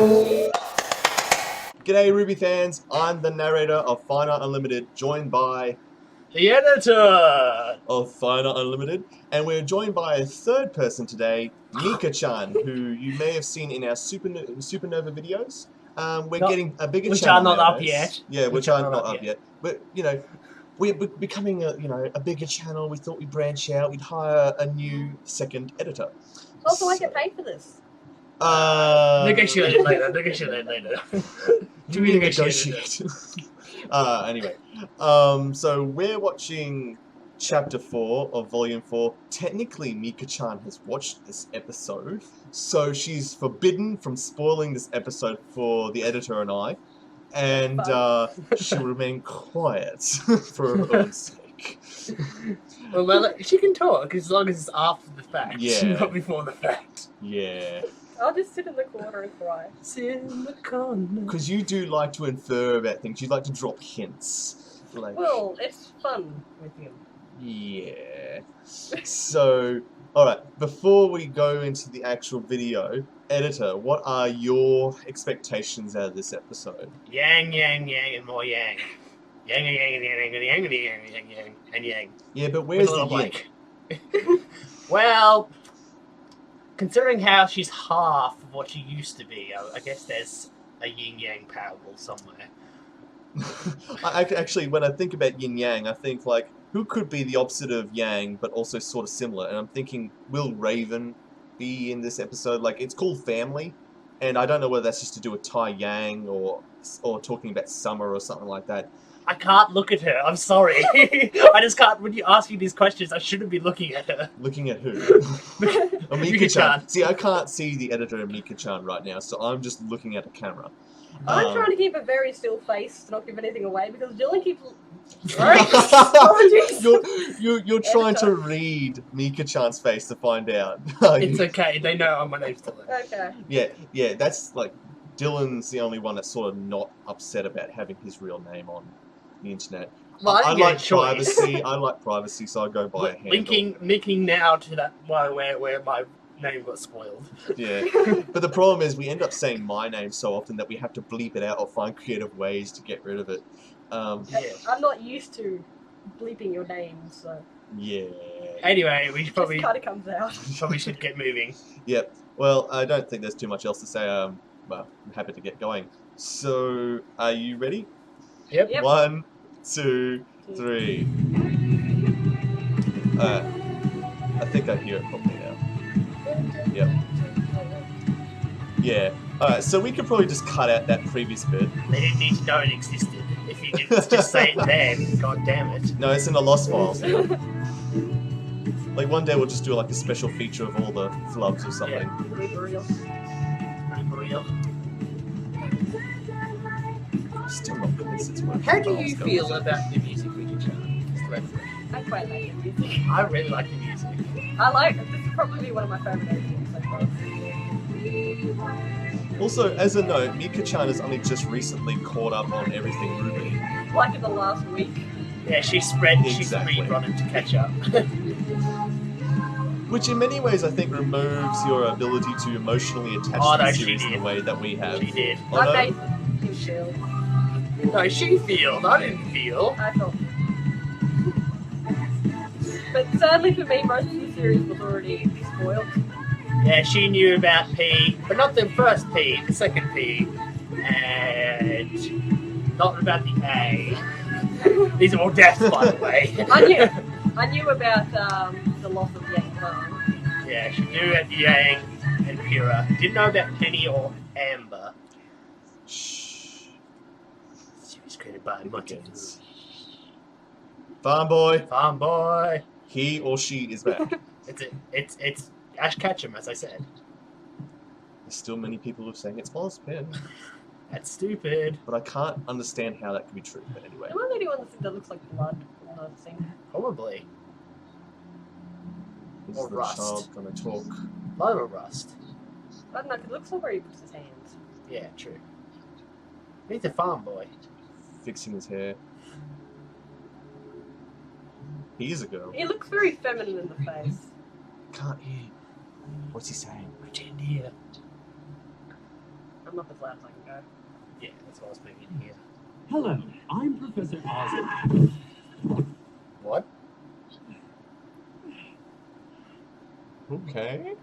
G'day RWBY fans, I'm the narrator of Finite Unlimited, joined by the editor of Finite Unlimited, and we're joined by a third person today, Mika-Chan, who you may have seen in our Supernova videos. We're getting a bigger which channel are not nowadays. up yet. Yeah, which are not up yet. But, you know, we're becoming a bigger channel. We thought we'd branch out, we'd hire a new second editor. Also, I get paid for this. Negotiate it later. Negotiate it later. To be negotiated. Anyway, so we're watching Chapter 4 of Volume 4. Technically, Mika-Chan has watched this episode, so she's forbidden from spoiling this episode for the editor and I, and she'll remain quiet for her own sake. Well, she can talk as long as it's after the fact, not before the fact. Yeah. I'll just sit in the corner and cry. Sit in the corner. Because you do like to infer about things. You like to drop hints. Like, well, it's fun with him. Yeah. So, alright, before we go into the actual video, editor, what are your expectations out of this episode? Yang, yang, yang, and more yang. Yang, yang, yang, yang, yang, yang, yang, yang, yang, and yang. Yeah, but where's the yang? Well, considering how she's half of what she used to be, I guess there's a yin-yang parable somewhere. Actually, when I think about yin-yang, I think, like, who could be the opposite of yang, but also sort of similar? And I'm thinking, will Raven be in this episode? Like, it's called Family, and I don't know whether that's just to do with Tai Yang or talking about summer or something like that. I can't look at her. I'm sorry. I just can't. When you ask me these questions, I shouldn't be looking at her. Looking at who? Mika-Chan. See, I can't see the editor of Mika-Chan right now, so I'm just looking at a camera. I'm trying to keep a very still face to not give anything away because Dylan keeps. You're trying to read Mika-Chan's face to find out. It's okay. They know my name's Dylan. Okay. Yeah. That's like Dylan's the only one that's sort of not upset about having his real name on the internet. Well, I like privacy. I like privacy, so I go by a handle. Linking now to that where my name got spoiled. Yeah, but the problem is we end up saying my name so often that we have to bleep it out or find creative ways to get rid of it. I'm not used to bleeping your name, so. Yeah. Anyway, we probably just kind of comes out. Probably should get moving. Yep. Well, I don't think there's too much else to say. Well, I'm happy to get going. So, are you ready? Yep. 1, 2, 3. I think I hear it properly now. Yep. Yeah. Alright, so we could probably just cut out that previous bit. They didn't need to know it existed. If you didn't just say it then, god damn it. No, it's in the lost files. Like one day we'll just do like a special feature of all the flubs or something. Yeah, real. Still not convinced it's working. How do you feel about the music we did, Charlie? I quite like the music. I really like the music. This is probably one of my favourite openings so far. Also, as a note, Mika-Chan has only just recently caught up on everything RWBY. Like in the last week. Yeah, she's speedrunning to catch up. Which in many ways I think removes your ability to emotionally attach to the series in the way that we have. She did. I made him feel. No, she feeled. I didn't feel. I felt. But sadly for me, most of the series was already spoiled. Yeah, she knew about P, but not the first P, the second P, and not about the A. These are all deaths, by the way. I knew about the loss of Yang. Yeah, she knew about Yang and Pyrrha. Didn't know about Penny or Amber. Shh. She was created by Monty. Farm boy. Farm boy. He or she is back. It's Ash Ketchum, as I said. There's still many people who are saying it's Ozpin. That's stupid. But I can't understand how that could be true. But anyway. Am I the only one that looks like blood in the thing? Probably. Is Or the rust. child gonna talk? A lot of rust. I don't know, it looks like where he puts his hands. Yeah, true. He's a farm boy. Fixing his hair. He is a girl. He looks very feminine in the face. Can't hear. What's he saying? Pretend here. I'm I'm up as loud as I can go. Yeah, that's what I was putting in here. Hello, I'm Professor Osborne. What? Okay.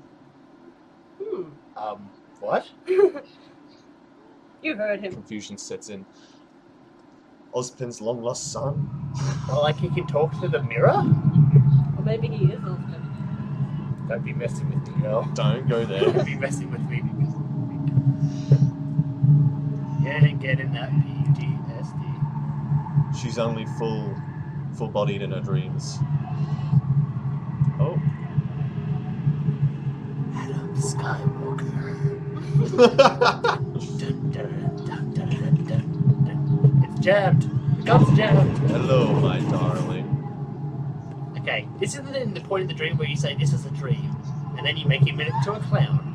What? You heard him. Confusion sets in. Ozpin's long lost son? Well, like he can talk to the mirror? Or maybe he is Oscar. Don't be messing with me, girl. Don't go there. Don't be messing with me. Yeah, getting that PTSD. She's only full-bodied in her dreams. Oh. Adam Skywalker. Dun, dun, dun, dun, dun, dun, dun. It's jammed. The gun's jammed. Hello, my darling. Okay, this isn't in the point of the dream where you say this is a dream, and then you make him into a clown.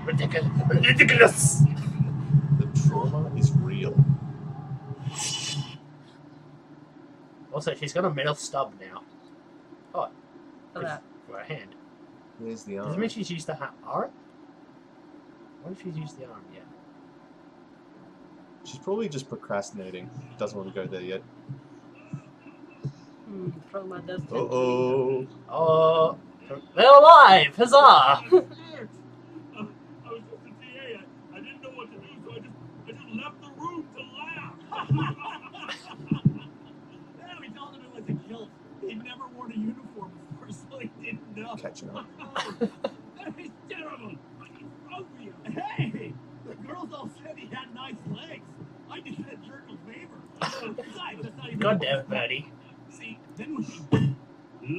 Ridiculous. Ridiculous. The trauma is real. Also, she's got a metal stub now. Oh, For that. for her hand. Here's the Does it arm. mean she's used the arm? What if she's used the arm yet? She's probably just procrastinating. Doesn't want to go there yet. Trauma does tend Uh-oh. Oh, they're alive! Huzzah! I was just a TA. I didn't know what to do, so I just left the room to laugh. Yeah, we told him it was a guilt. He'd never worn a uniform before, so he didn't know. Catching up. That is terrible. What is wrong with you? Hey, the girls all said he had nice legs. I did that jerk a favor. Besides, that's not even. God damn it, Birdie. See, then we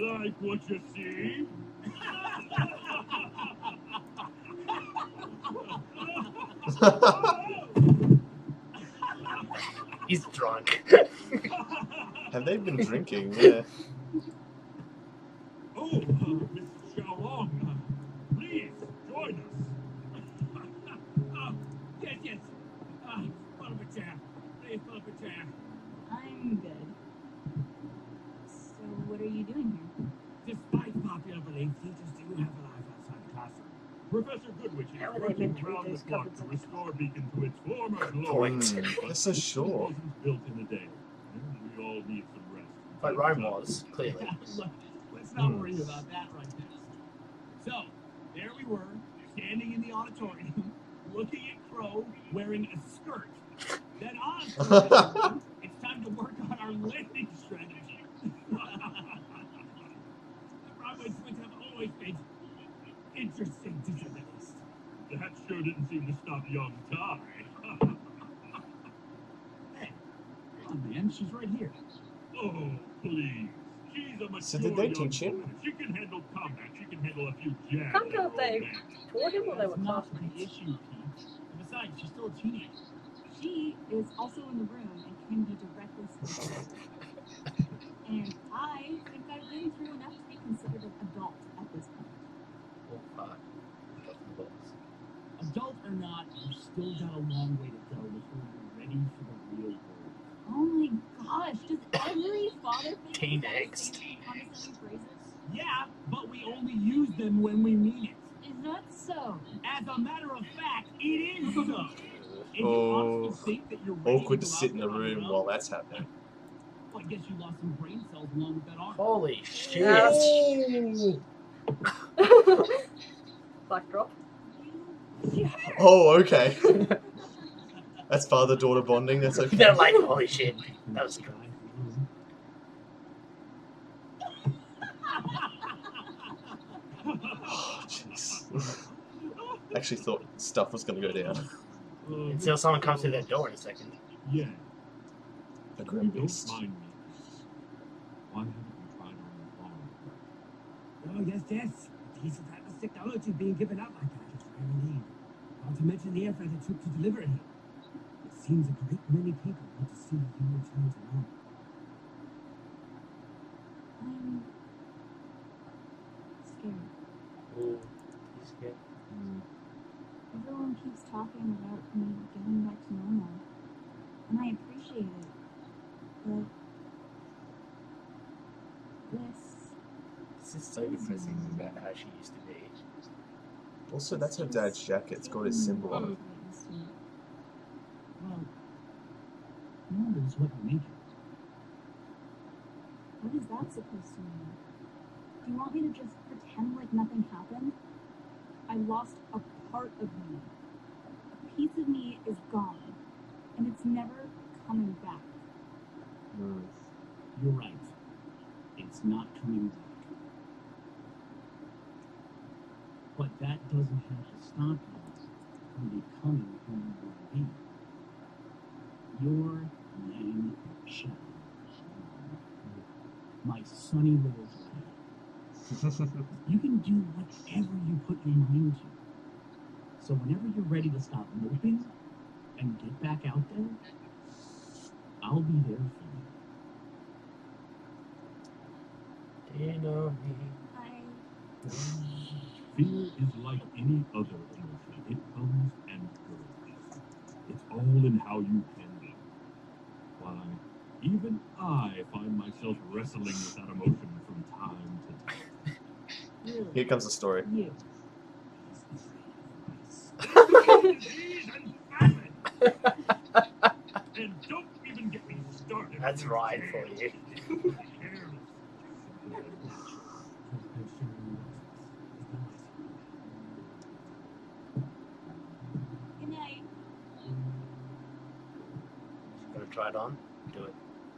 like what you see. He's drunk. Have they been drinking? Yeah. Oh, Mr. Xiaolong, please join us. Yes. Pull up a chair. Please pull up a chair. I'm good. So, what are you doing here? Despite popular belief, teachers do have a life outside the classroom. Professor Goodwich is How are they working meant to read around those the clock cupboards to on the restore Beacon to its former glory. Point. They're so sure. It wasn't built in a day. We all need some rest. But Rome was, clearly. Let's not worry about that right now. So, there we were, standing in the auditorium, looking at Crow wearing a skirt. Then on, it's time to work on our landing strategy. Broadway swings have always been interesting to say the least. That sure didn't seem to stop young Ty. Hey, come on, man, she's right here. Oh, please. She's a mature So did they young teach him? woman. She can handle combat. She can handle a few jabs. Can't tell if they taught him or they were That's not the classmates. issue, Pete. And besides, she's still a teenager. She is also in the room and can be directly spoken to. And I think I've been through enough to be considered an adult at this point. Oh, fuck. Adult or not, you've still got a long way to go before you're ready for the real world. Oh my gosh, does every father think Teen that angst. same condescending phrases? Yeah, but we only use them when we mean it. Is that so? As a matter of fact, it is so. And you Oh, honestly think that you're ready awkward to go sit out in the there on your room own? while that's happening. Well, I guess you lost some brain cells along with that arm. Holy shit. Backdrop. Oh, okay. That's father-daughter bonding. That's okay. They're like, holy shit. That was good. Oh, jeez. Actually thought stuff was going to go down. Until someone comes through that door in a second. Yeah. A You grim don't beast. mind me. Why haven't you tried on your own? Oh, yes. A piece of Atlas technology being given out like that is very neat. Not to mention the effort it took to deliver it here. It seems a great many people want to see you return to normal. I'm scared. Ooh, he's scared. Everyone keeps talking about me getting back to normal. And I appreciate it. But This is so depressing about how she used to be. Also, that's her dad's jacket. It's got his symbol on it. Well, no is what you make it. What is that supposed to mean? Do you want me to just pretend like nothing happened? I lost a part of me. A piece of me is gone, and it's never coming back. You're right. It's not coming back. But that doesn't have to stop you from becoming who you want to be. You're Yang Shan. My sunny little dragon. You can do whatever you put your mind to. So whenever you're ready to stop moping and get back out there, I'll be there for you. Do you know me? Fear is like any other emotion. It comes and goes. It's all in how you handle it. Why, even I find myself wrestling with that emotion from time to time. Here comes the story. You. And don't even get me started. That's right for you. Good night. Gonna try it on? Do it.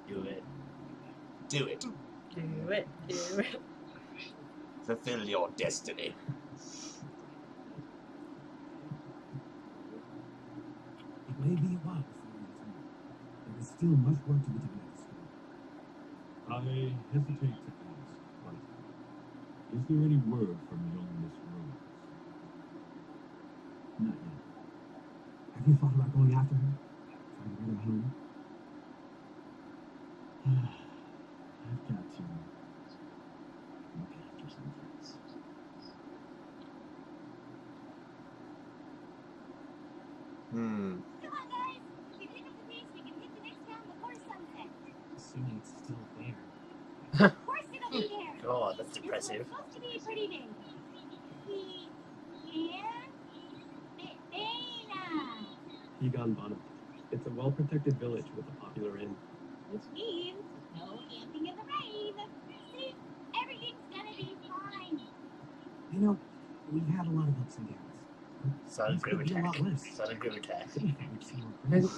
Do it. Do it. Do it. Do it. Fulfill your destiny. It may be a while before you return. There is still much work to be done at the school. I hesitate to ask, but is there any word from young Miss Rose? Not yet. Have you thought about going after her? Trying to bring her home? I've got to look after some things. Come on, guys. We pick up the pace. We can hit the next town before sunset. Assuming it's still there. Of course it'll be there. God, that's This depressive. was supposed to be a pretty day. Egon Bonham. It's a well-protected village with a popular inn. Which means no camping in the rain. See, everything's gonna be fine. You know, we've had a lot of ups and downs. Sudden Things could group be a attack. lot worse. Sudden group attack. We've seen more crazy.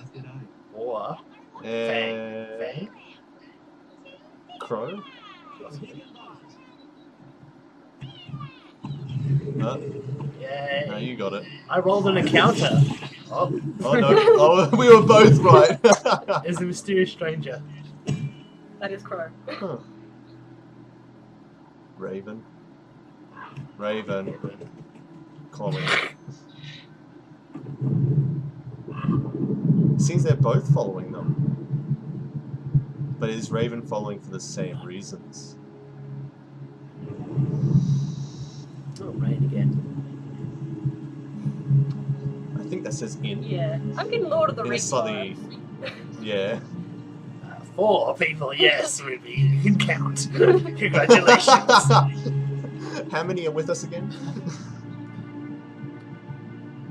As did I. Or Fang. Crow? Yay. No, you got it. I rolled an encounter. Oh, Oh no. Oh, we were both right. it's a mysterious stranger. That is Crow. Huh. Raven. Raven. Calling. Seems they're both following them. But is Raven following for the same reasons? Oh, rain again. I think that says in. Yeah. I'm getting Lord of the In a Rings slightly... vibes. Yeah. 4 people, yes, Ruby. You can count. Congratulations. How many are with us again?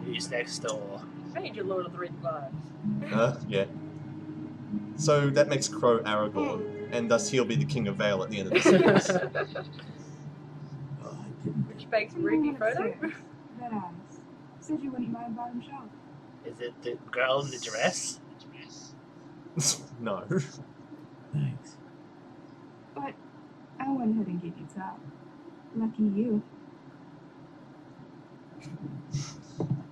Who's next door? I need your Lord of the Rings vibes. Yeah. So that makes Crow Aragorn, and thus he'll be the King of Vale at the end of the series. Which makes Ruby Frodo. Red eyes. Said you wouldn't mind bottom shelf. Is it the girl in the dress? No. Thanks. But I went ahead and gave you top. Lucky you.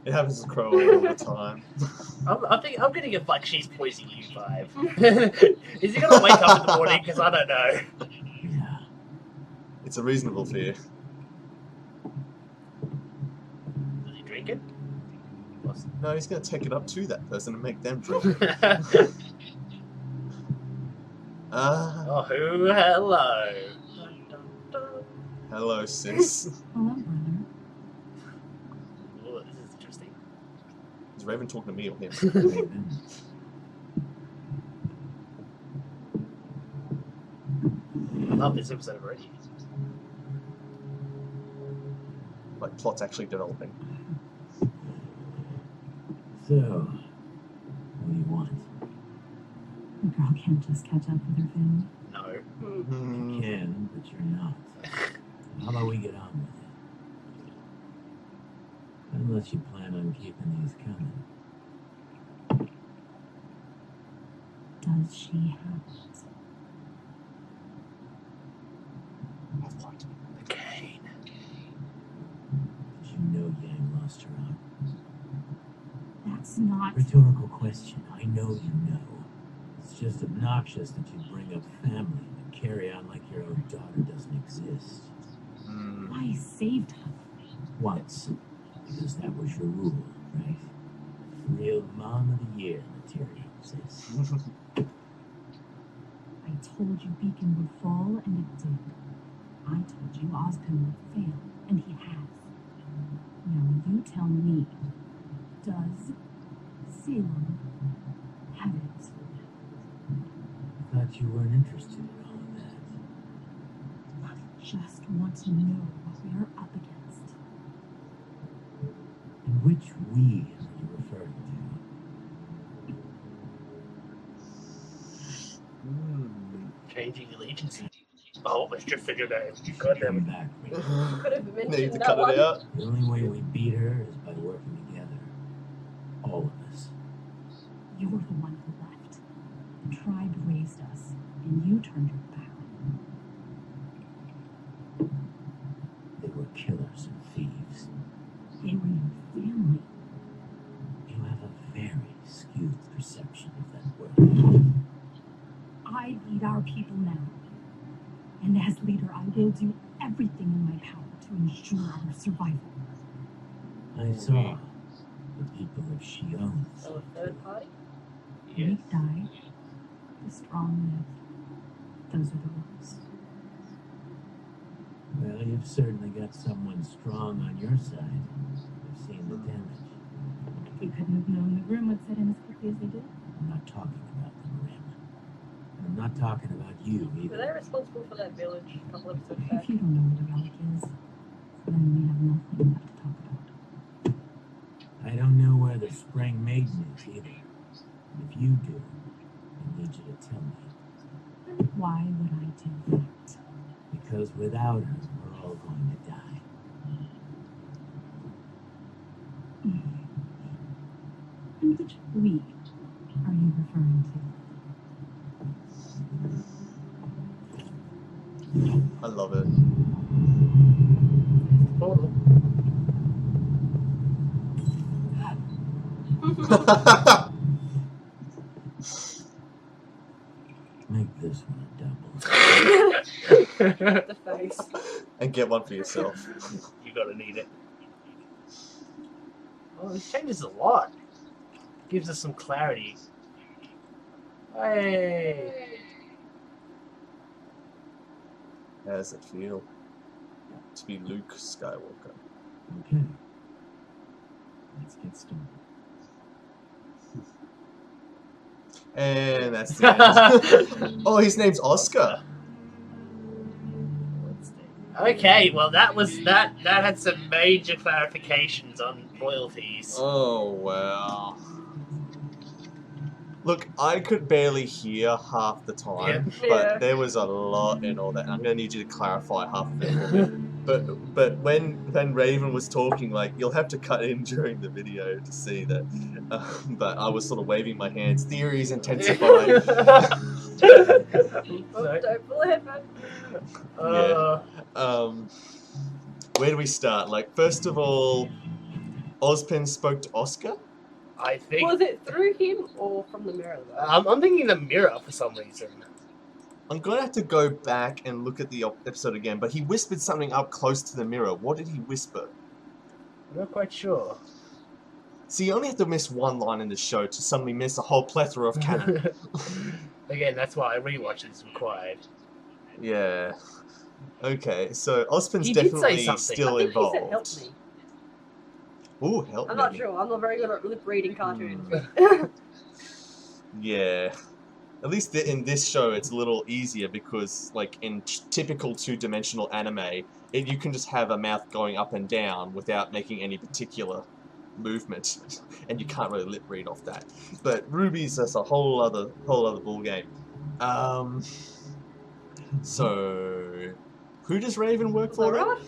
It happens to Crow all the time. I'm getting a like she's poisoning you vibe. Is he gonna wake up in the morning? Because I don't know. Yeah. It's a reasonable fear. Does he drink it? What's- No, he's going to take it up to that person and make them drink. Oh, hello. Hello, sis. Hello, brother. Ooh, this is interesting. Is Raven talking to me or him? I love this episode already. like plot's actually developing. So, what do you want? The girl can't just catch up with her family. No. You can, but you're not. How about we get on with it? Unless you plan on keeping these coming. Does she have it? The cane. Did you know Yang lost her arm? That's not. Rhetorical question. I know you know. It's just obnoxious that you bring up family and carry on like your own daughter doesn't exist. I saved her. Once. Because that was your rule, right? Real Mom of the Year material, sis. I told you Beacon would fall, and it did. I told you Ozpin would fail, and he has. Now you tell me, does Salem have it? I thought you weren't interested in all of that. I just want to know what we are up against. And which we are you referring to? Changing allegiance. Oh, let's just figure that out. God damn Come it. back, Rita. Could have Need mentioned to that cut one. it out. The only way we beat her is by working together. All of us. You're the one who left. The tribe raised us, and you turned your back on them. They were killers and thieves. They were your family. You have a very skewed perception of that word. I lead our people now. And as leader, I will do everything in my power to ensure our survival. I saw the people of Shion. So a third party? The Yes. weak die, the strong live. Those are the rules. Well, you've certainly got someone strong on your side. I've seen the damage. We couldn't have known the Grimm would set in as quickly as they did. I'm not talking about the Grimm. And I'm not talking about you Were either. they responsible for that village a couple episodes back? If you don't know what a relic is, then we have nothing left to talk about. I don't know where the Spring Maiden is either. And if you do, I need you to tell me. Why would I do that? Because without her, we're all going to die. And which we are you referring to? I love it. Portal. Make this one a double. The face. And get one for yourself. You gotta need it. Oh, this changes a lot. Gives us some clarity. Hey! How does it feel to be Luke Skywalker? Okay. Let's get started. And that's the end. Oh, his name's Oscar. Okay, well that had some major clarifications on royalties. Oh, wow. Look, I could barely hear half the time, Yeah. but there was a lot in all that. I'm gonna need you to clarify half of it for me. But when Raven was talking, like, you'll have to cut in during the video to see that. But I was sort of waving my hands. Theories intensifying. Oh, don't pull a headphone. Where do we start? Like, first of all, Ozpin spoke to Oscar? I think Was it through him or from the mirror? Though? I'm thinking the mirror for some reason. I'm gonna have to go back and look at the episode again, but he whispered something up close to the mirror. What did he whisper? I'm not quite sure. See, you only have to miss one line in the show to suddenly miss a whole plethora of canon. Again, that's why a rewatch is required. Yeah. Okay, so Ozpin's He did say definitely something. still I think involved. he said help me. Ooh, help I'm me. not sure. I'm not very good at lip reading cartoons. Yeah. At least in this show, it's a little easier because, like, in typical two-dimensional anime, you can just have a mouth going up and down without making any particular movement, and you can't really lip read off that. But RWBY's just a whole other ball game. So who does Raven work for? Laura?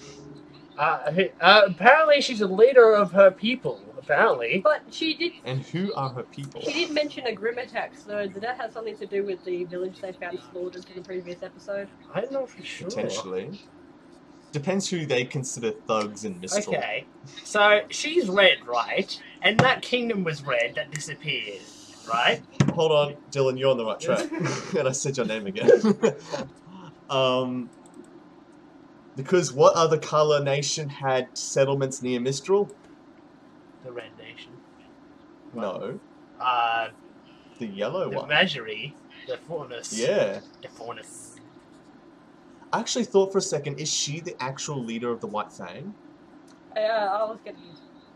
Apparently she's a leader of her people, apparently. But she did. And who are her people? She did mention a Grimm attack, so did that have something to do with the village they found slaughtered in the previous episode? I don't know for sure. Potentially. Depends who they consider thugs in Mistral. Okay, so she's red, right? And that kingdom was red that disappeared, right? Hold on, Dylan, you're on the right track. And I said your name again. Because what other color nation had settlements near Mistral? The red nation. No. The yellow The one. Magi, the Faunus. Yeah. The Faunus. I actually thought for a second, is she the actual leader of the White Fang? I was getting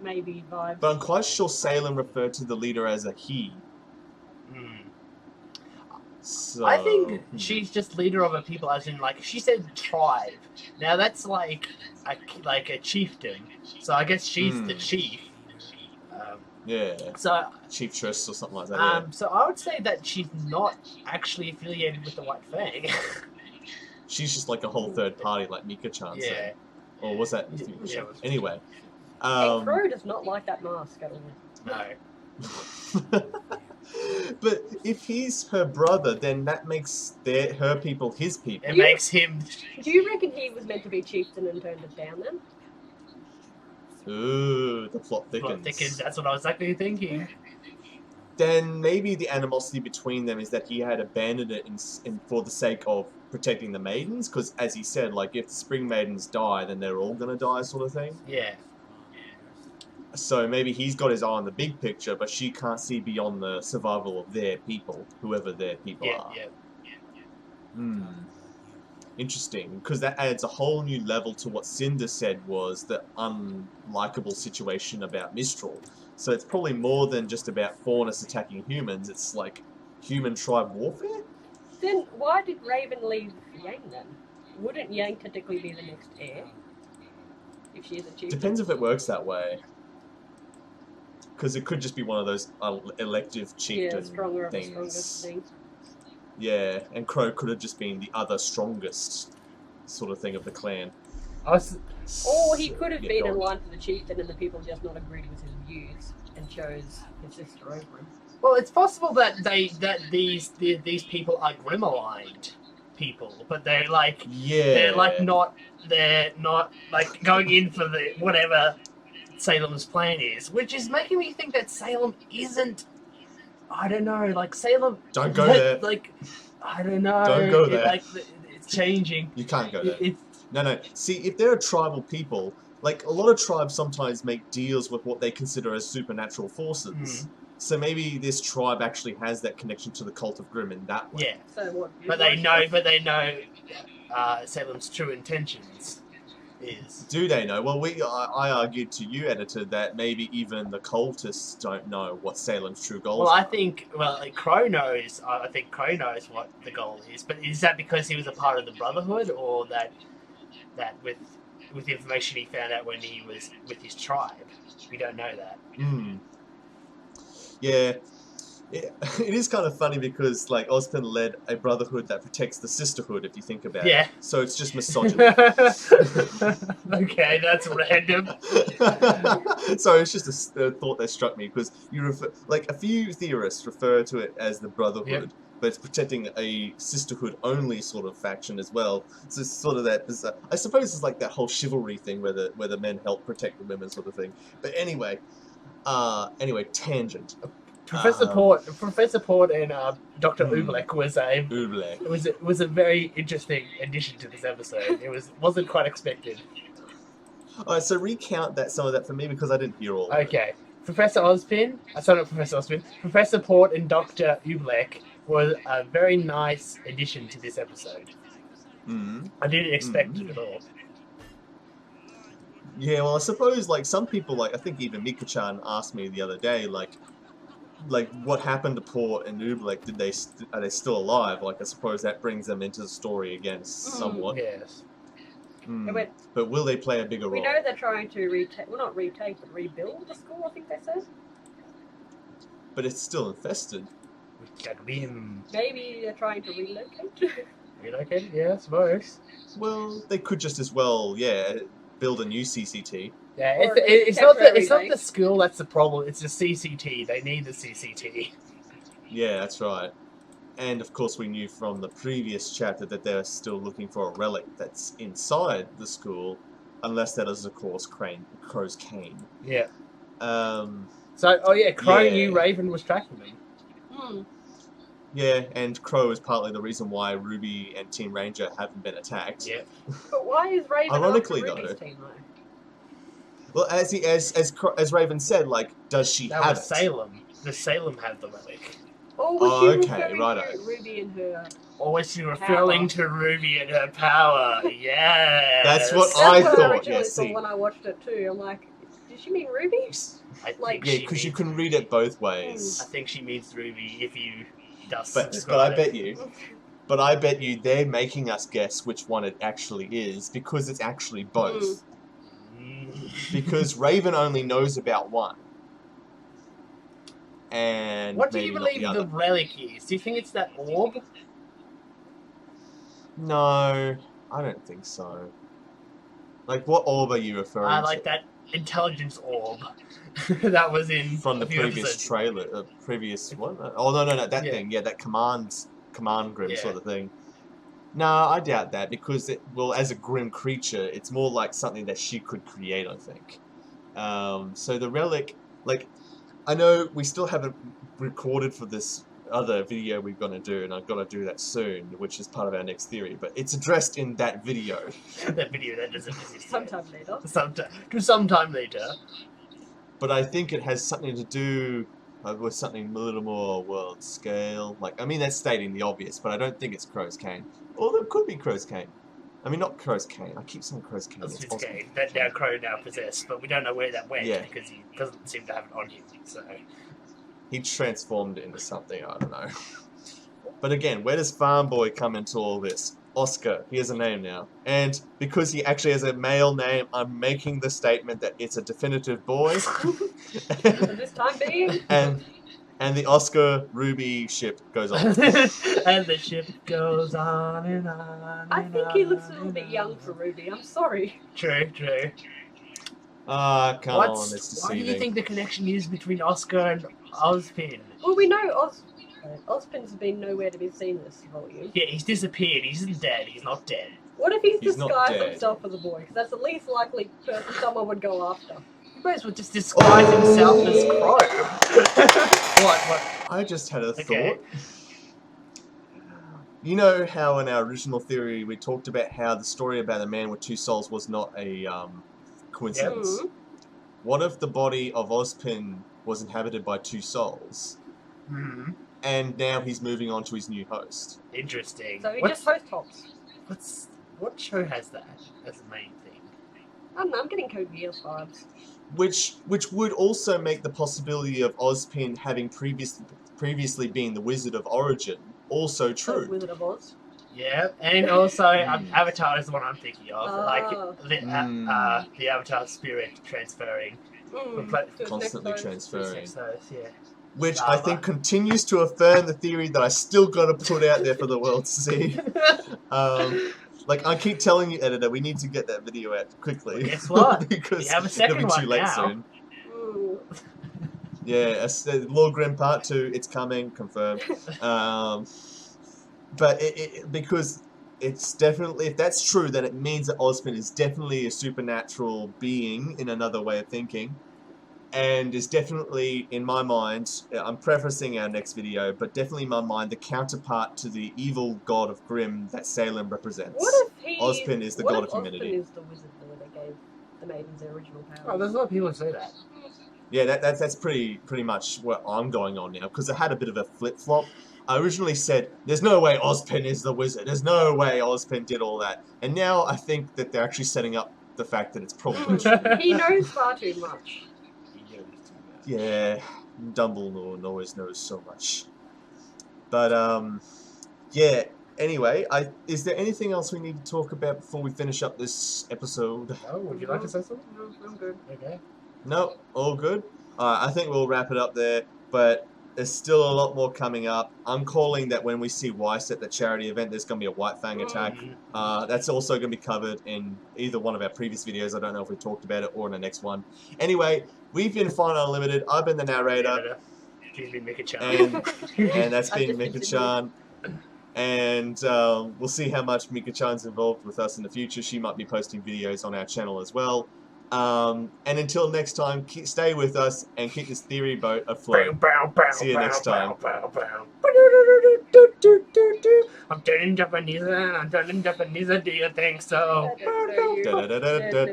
maybe vibes. But I'm quite sure Salem referred to the leader as a he. Hmm. So, I think she's just leader of a people, as in, like, she said tribe. Now that's like a chieftain. So I guess she's the chief. Yeah. So Chieftress or something like that. Yeah. so I would say that she's not actually affiliated with the White Fang. She's just like a whole third party, like Mika-Chan Yeah. said. Or was that? Yeah. Anyway. Hey, Crow does not like that mask at all. No. But if he's her brother, then that makes her people his people. It makes him. Do you reckon he was meant to be chieftain and turned it down then? Ooh, the plot thickens. That's what I was actually thinking. Then maybe the animosity between them is that he had abandoned it for the sake of protecting the maidens, because as he said, like, if the spring maidens die, then they're all gonna die, sort of thing. Yeah. So maybe he's got his eye on the big picture, but she can't see beyond the survival of their people, whoever their people are. Yeah. Interesting, because that adds a whole new level to what Cinder said was the unlikable situation about Mistral. So it's probably more than just about Faunus attacking humans, it's like human tribe warfare? Then why did Raven leave Yang then? Wouldn't Yang technically be the next heir? If she is a chieftain? Depends if it works that way. Because it could just be one of those elective chieftain stronger of the things. strongest things. Yeah, and Crow could have just been the other strongest sort of thing of the clan. Or he could have Yeah, been go in on. line for the chieftain and the people just not agreed with his views and chose his sister over him. Well, it's possible that these people are Grimm aligned people, but they're like they're not like going in for the whatever Salem's plan is, which is making me think that Salem isn't. I don't know, like Salem. Don't go there. Like, I don't know. Don't go there. It's changing. You can't go there. It's, No. See, if they're a tribal people, like, a lot of tribes sometimes make deals with what they consider as supernatural forces. So maybe this tribe actually has that connection to the cult of Grimm in that way. yeah, So what? but they know Salem's true intentions is. Do they know? Well, I argued to you, editor, that maybe even the cultists don't know what Salem's true goals Well, are. I think Crow knows. I think Crow knows what the goal is. But is that because he was a part of the Brotherhood, or that with information he found out when he was with his tribe? We don't know that. Yeah. It is kind of funny because, like, Ozpin led a brotherhood that protects the sisterhood, if you think about it. So it's just misogyny. Okay, that's random. So it's just a thought that struck me, because like, a few theorists refer to it as the brotherhood, but it's protecting a sisterhood-only sort of faction as well. So it's sort of that. I suppose it's like that whole chivalry thing where the men help protect the women, sort of thing. But anyway, tangent. Professor Port and Dr. Oobleck was a very interesting addition to this episode. It wasn't quite expected. Alright, so recount some of that for me, because I didn't hear all of it. Okay, Professor Port and Dr. Oobleck was a very nice addition to this episode. I didn't expect it at all. Yeah, well, I suppose, like, some people, like, I think even Mika-Chan asked me the other day, like, what happened to Port and Oobleck? Are they still alive? Like, I suppose that brings them into the story again, somewhat. Yes. went, but will they play a bigger we role? know they're trying to retake, well not retake, but rebuild the school, I think they said. But it's still infested. Maybe they're trying to relocate. Relocate? Yeah, I suppose. Well, they could just as well, build a new CCT. Yeah, Or it's not the school that's the problem. It's the CCT. They need the CCT. Yeah, that's right. And of course, we knew from the previous chapter that they're still looking for a relic that's inside the school, unless that is, of course, Crow's cane. Yeah. So, Crow knew Raven was tracking them. Yeah, and Crow is partly the reason why RWBY and Team Ranger haven't been attacked. Yeah. But why is Raven ironically after though? RWBY's team though? Well, as Raven said, like, does she have it? Salem. Does Salem have the relic? Or was she okay, referring righto. to RWBY and her? Or was she referring to RWBY and her power? Yeah. That's what That's I what thought. I originally Yeah, thought see. when I watched it too. I'm like, did she mean RWBY? Yeah, because you can read it both ways. I think she means RWBY if you just. But I bet you they're making us guess which one it actually is because it's actually both. Because Raven only knows about one. And what do maybe you not believe the the other. relic is? Do you think it's that orb? No, I don't think so. Like, what orb are you referring to? I like that intelligence orb that was in From the previous episodes. trailer, previous one. Oh no, that thing. Yeah, that command Grimm Yeah. sort of thing. No, I doubt that because as a Grimm creature, it's more like something that she could create. I think. So the relic, like, I know we still haven't recorded for this other video we're going to do, and I've got to do that soon, which is part of our next theory, but it's addressed in that video. That video that doesn't exist. Sometime later. Sometime later. But I think it has something to do with something a little more world scale. Like, I mean, that's stating the obvious, but I don't think it's Crow's cane. Although it could be Crow's cane. I mean, not Crow's cane. I keep saying Crow's cane. That's his cane. That now Crow now possessed, but we don't know where that went because he doesn't seem to have it on him. So he transformed it into something. I don't know. But again, where does Farm Boy come into all this? Oscar. He has a name now, and because he actually has a male name, I'm making the statement that it's a definitive boy. For this time being. And the Oscar RWBY ship goes on. And the ship goes on and on. I think he looks a little bit young for RWBY. I'm sorry. True. Ah, come on, it's deceiving. What do you think the connection is between Oscar and Ozpin? Well, we know Ozpin's been nowhere to be seen this volume. Yeah, he's disappeared. He isn't dead. He's not dead. What if he's He's not disguised dead. himself as a boy? Because that's the least likely person someone would go after. He might as well just disguise himself as Crow. What? I just had a Okay. thought. You know how in our original theory we talked about how the story about the man with two souls was not a coincidence? Mhm. What if the body of Ozpin was inhabited by two souls, and now he's moving on to his new host? Interesting. So he just host hops. What show has that as the main thing? I don't know, I'm getting Code Geass vibes. Which would also make the possibility of Ozpin having previously been the Wizard of Origin also true. Wizard of Oz. Yeah, and also Avatar is the one I'm thinking of. Like Ah. the Avatar spirit transferring. Constantly Next transferring. Yeah. Which I think continues to affirm the theory that I still got to put out there for the world to see. Like, I keep telling you, editor, we need to get that video out quickly. Well, guess what? Because We have a second it'll be too one late now. soon. Ooh. Yeah, Lord Grimm Part 2, it's coming, confirmed. But because it's definitely, if that's true, then it means that Ozpin is definitely a supernatural being in another way of thinking. And is definitely, in my mind, I'm prefacing our next video, but definitely in my mind, the counterpart to the evil god of Grimm that Salem represents. What if Ozpin is the god of Ozpin humanity. is the wizard boy that gave the maidens their original powers? Oh, there's a lot of people who say that. Yeah, that's pretty much what I'm going on now, because I had a bit of a flip-flop. I originally said, there's no way Ozpin is the wizard, there's no way Ozpin did all that. And now I think that they're actually setting up the fact that it's probably true. He knows far too much. Yeah, Dumbledore always knows so much. But, yeah, Anyway, is there anything else we need to talk about before we finish up this episode? Oh, would you like to say something? No, I'm good. Okay. No, all good. I think we'll wrap it up there. But there's still a lot more coming up. I'm calling that when we see Weiss at the charity event, there's going to be a White Fang attack. That's also going to be covered in either one of our previous videos. I don't know if we talked about it or in the next one. Anyway, we've been Finite Unlimited. I've been the narrator. She's been Mika-Chan. And that's been Mika-Chan. And we'll see how much Mika-Chan's involved with us in the future. She might be posting videos on our channel as well. And until next time, stay with us and keep this theory boat afloat. See you next time. I'm turning Japanese, do you think so?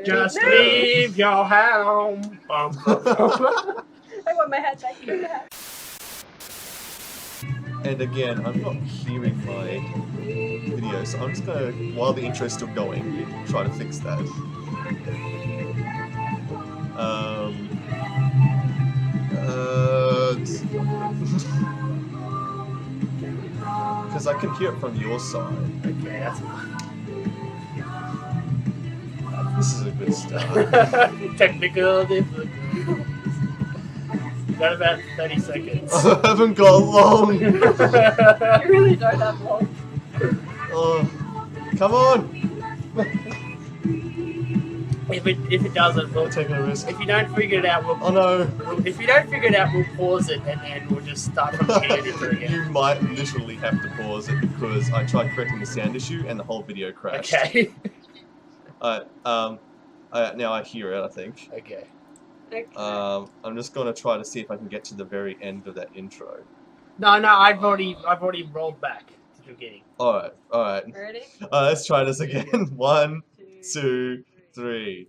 Just leave your home. I want my hat back. Give me the hat. And again, I'm not hearing my video, so I'm just gonna, while the intro's still going, try to fix that. Because I can hear it from your side. Okay, that's fine. This is a good start. Technical difficulties. Got about 30 seconds. I haven't got long. You really don't have long. Oh, come on. If it doesn't, we'll Taking a risk. If you don't figure it out, Oh no. If you don't figure it out, we'll pause it and we'll just start from the beginning again. You might literally have to pause it because I tried correcting the sound issue and the whole video crashed. Okay. Now I hear it, I think. Okay. Okay. I'm just gonna try to see if I can get to the very end of that intro. No, I've already rolled back to the beginning. Alright. Ready? Let's try this again. 1, 2, 3.